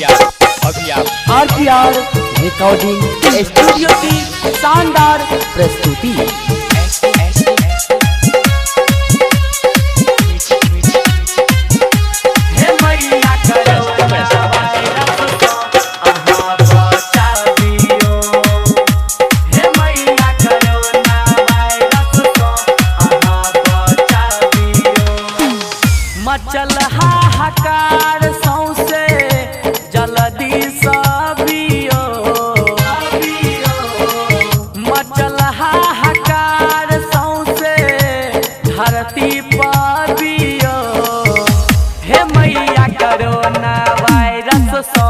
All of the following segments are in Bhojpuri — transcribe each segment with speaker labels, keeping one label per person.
Speaker 1: आरपीआर रिकॉर्डिंग स्टूडियो की शानदार प्रस्तुति।
Speaker 2: मचल हाहाकार सौंसे जल्दी सबियो, मचल हाहाकार सौंसे धरती पबियो। हे मैया कोरोना वायरस सो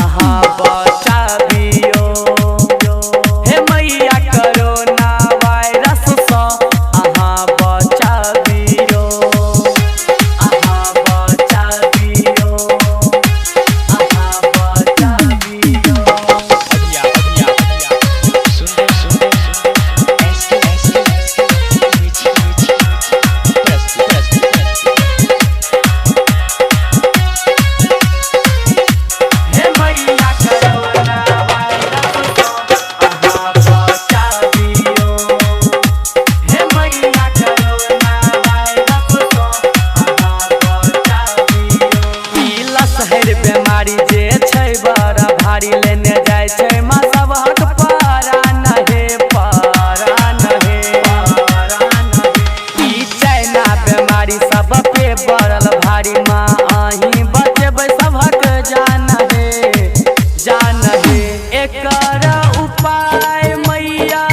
Speaker 2: अहाँ बचाबियो। हे मैया कोरोना वायरस सो अहाँ बचाबियो। बीमारी जे छै बड़ा भारी लेने जाय छै माँ सब हक पारा नहे पारा नहे। ई चाइना बीमारी सब पे बढ़ल भारी माँ अहीं बचेबै सबहक जान हे एकर उपाय मैया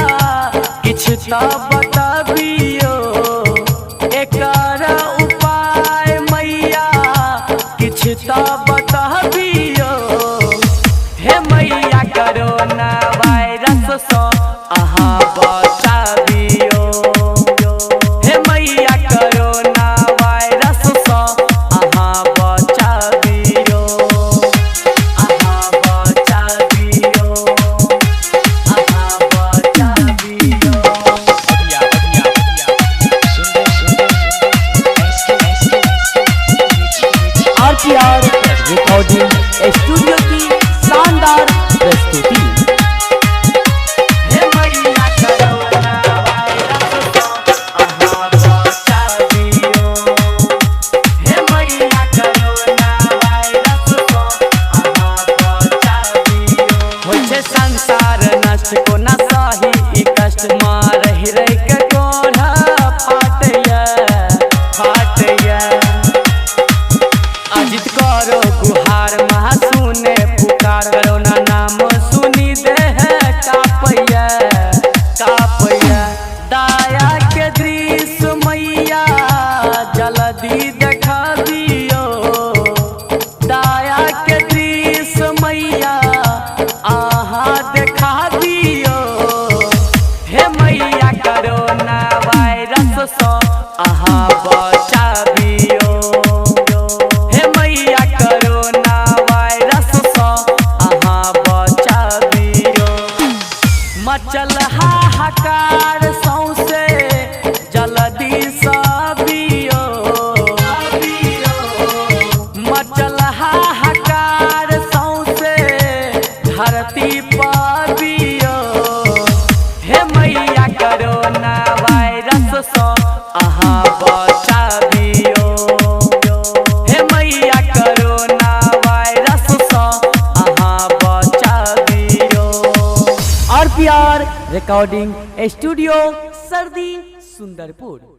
Speaker 2: किछु तऽ बतबियो। एकर उपाय मैया किछु तऽ बतबियो। हे मैया कोरोना वायरस सो अहाँ बचाबियो। हे मैया कोरोना वायरस सो अहाँ बचाबियो। अहाँ बचाबियो। अहाँ बचाबियो।
Speaker 1: आरपीआर रिकॉर्डिंग स्टूडियो की शानदार प्रस्तुति।
Speaker 2: हे मैया कोरोना वायरस सो अहाँ बचाबियो। हे मैया कोरोना वायरस सो अहाँ बचाबियो। होइ छै संसार नष्ट कोना सही ई कष्ट माँ रहि रहि के कोढ़ा फाटैया फाटैया। अजित करो गुहार महा सुने पुकार कोरोना नाम सुनी दे कापैया कापैया। दया के दृश्य मैया जल्दी देखा दियो। दया के दृश्य मैया अहाँ देखा दियो। हे मैया कोरोना वायरस सो अहाँ बचाबियो। हे मैया कोरोना वायरस सो अहाँ बचाबियो। मचल हाहाकार सौंसे जल्दी सबियो। मचल हाहाकार सौंसे धरती पबियो। हे मैया कोरोना वायरस सो अहाँ बचाबियो। हे मैया कोरोना वायरस सो अहाँ बचाबियो।
Speaker 1: आरपीआर रिकॉर्डिंग स्टूडियो सर्दी सुंदरपुर।